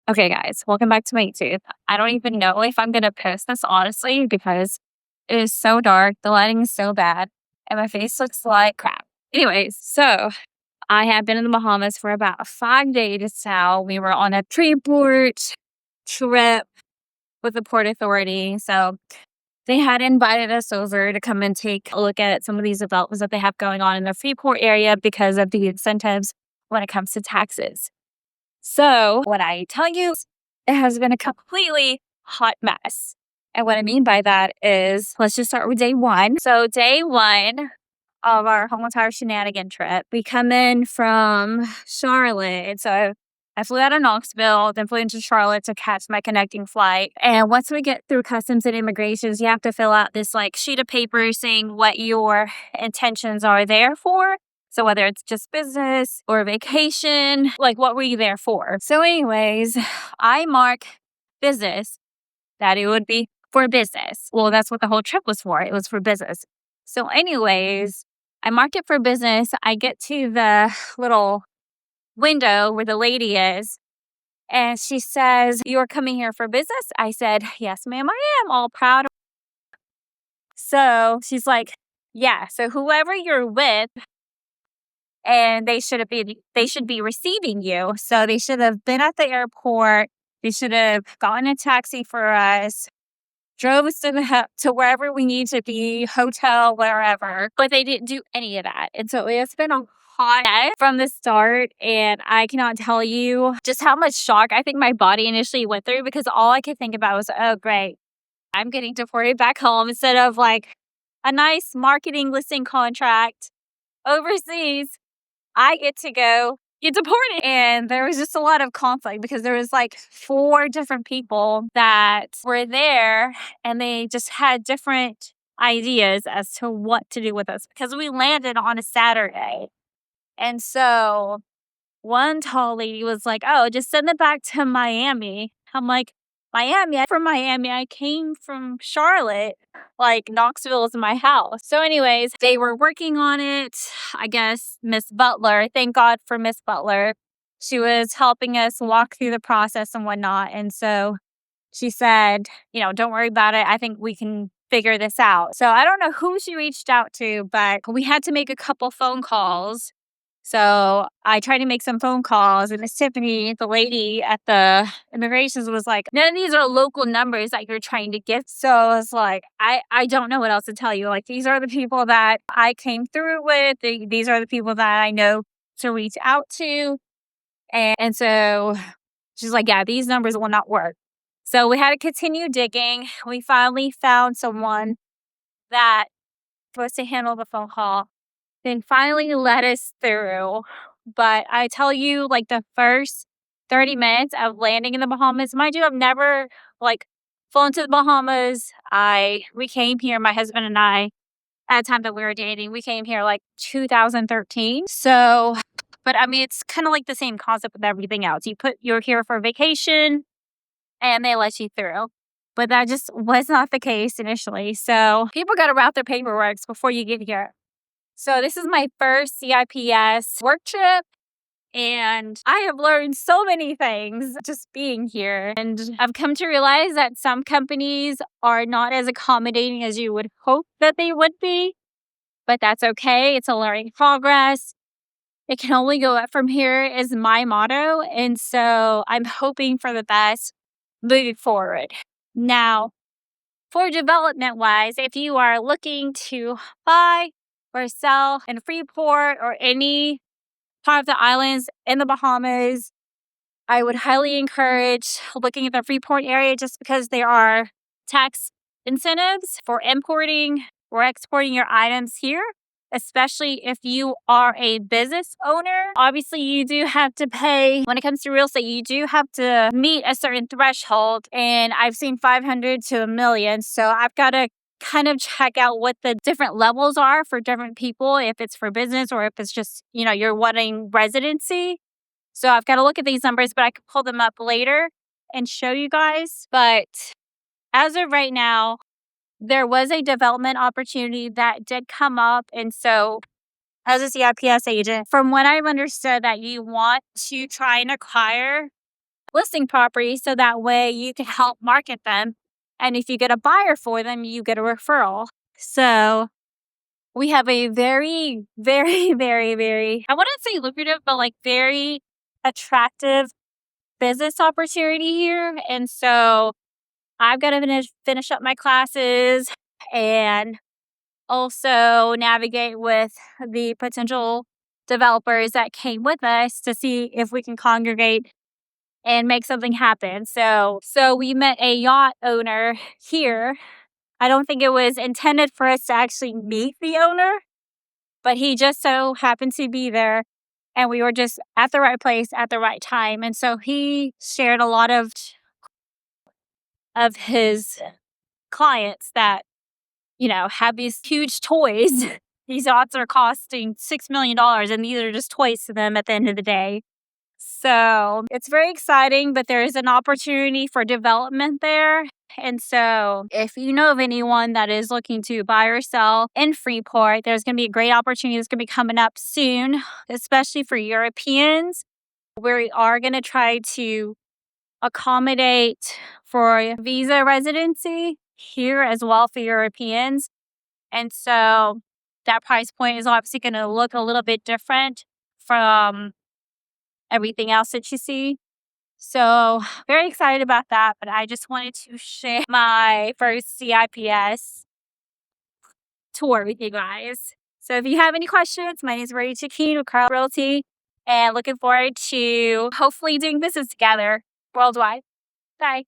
Okay, guys, welcome back to my YouTube. I don't even know if I'm gonna post this honestly because it is so dark, the lighting is so bad, and my face looks like crap. Anyways, so I have been in the Bahamas for about 5 days now. We were on a Freeport trip with the Port Authority. So they had invited us over to come and take a look at some of these developments that they have going on in the Freeport area because of the incentives when it comes to taxes. So, what I tell you, it has been a completely hot mess. And what I mean by that is, let's just start with day one. So, day one of our whole entire shenanigan trip, we come in from Charlotte. So, I flew out of Knoxville, then flew into Charlotte to catch my connecting flight. And once we get through customs and immigrations, you have to fill out this sheet of paper saying what your intentions are there for. So whether it's just business or vacation, what were you there for? So anyways, I mark business that it would be for business. Well, that's what the whole trip was for. It was for business. So anyways, I marked it for business. I get to the little window where the lady is, and she says, "You're coming here for business?" I said, "Yes, ma'am, I am," all proud. So she's like, "Yeah, so whoever you're with, and they should be receiving you. So they should have been at the airport. They should have gotten a taxi for us, drove us to wherever we need to be, hotel, wherever. But they didn't do any of that. And so it's been a hot mess from the start. And I cannot tell you just how much shock I think my body initially went through, because all I could think about was, oh, great, I'm getting deported back home instead of a nice marketing listing contract overseas. I get to go get deported. And there was just a lot of conflict because there was 4 different people that were there, and they just had different ideas as to what to do with us because we landed on a Saturday. And so one tall lady was like, "Oh, just send it back to Miami." I'm like, "Miami? I'm from Miami. I came from Charlotte. Knoxville is my house." So anyways, they were working on it. I guess Miss Butler, thank God for Miss Butler. She was helping us walk through the process and whatnot. And so she said, "Don't worry about it. I think we can figure this out." So I don't know who she reached out to, but we had to make a couple phone calls. So I tried to make some phone calls, and Miss Tiffany, the lady at the immigrations, was like, "None of these are local numbers that you're trying to get." So I was like, I don't know what else to tell you. These are the people that I came through with. These are the people that I know to reach out to. And so she's like, "Yeah, these numbers will not work." So we had to continue digging. We finally found someone that was supposed to handle the phone call, then finally let us through. But I tell you, the first 30 minutes of landing in the Bahamas, mind you, I've never flown to the Bahamas. We came here, my husband and I, at the time that we were dating, we came here 2013. So, but I mean, it's kind of the same concept with everything else. You're here for vacation and they let you through. But that just was not the case initially. So people got to route their paperwork before you get here. So this is my first CIPS work trip, and I have learned so many things just being here. And I've come to realize that some companies are not as accommodating as you would hope that they would be, but that's okay. It's a learning progress. It can only go up from here is my motto. And so I'm hoping for the best moving forward. Now, for development-wise, if you are looking to buy or sell in Freeport or any part of the islands in the Bahamas, I would highly encourage looking at the Freeport area just because there are tax incentives for importing or exporting your items here, especially if you are a business owner. Obviously, you do have to pay, when it comes to real estate, you do have to meet a certain threshold. And I've seen 500 to $1 million. So I've got to kind of check out what the different levels are for different people, if it's for business or if it's just, you're wanting residency. So I've got to look at these numbers, but I could pull them up later and show you guys. But as of right now, there was a development opportunity that did come up. And so as a CIPS agent, from what I've understood, that you want to try and acquire listing properties so that way you can help market them. And if you get a buyer for them, you get a referral. So we have a very, very, very, very, I wouldn't say lucrative, but like very attractive business opportunity here. And so I've got to finish up my classes and also navigate with the potential developers that came with us to see if we can congregate and make something happen. So we met a yacht owner here. I don't think it was intended for us to actually meet the owner, but he just so happened to be there and we were just at the right place at the right time. And so he shared a lot of his clients that, have these huge toys. These yachts are costing $6 million and these are just toys to them at the end of the day. So it's very exciting, but there is an opportunity for development there. And so if you know of anyone that is looking to buy or sell in Freeport, there's going to be a great opportunity that's going to be coming up soon, especially for Europeans. We are going to try to accommodate for visa residency here as well for Europeans. And so that price point is obviously going to look a little bit different from everything else that you see. So very excited about that, but I just wanted to share my first CIPS tour with you guys. So if you have any questions, my name is Checchin with Crye Realty and looking forward to hopefully doing business together worldwide. Bye.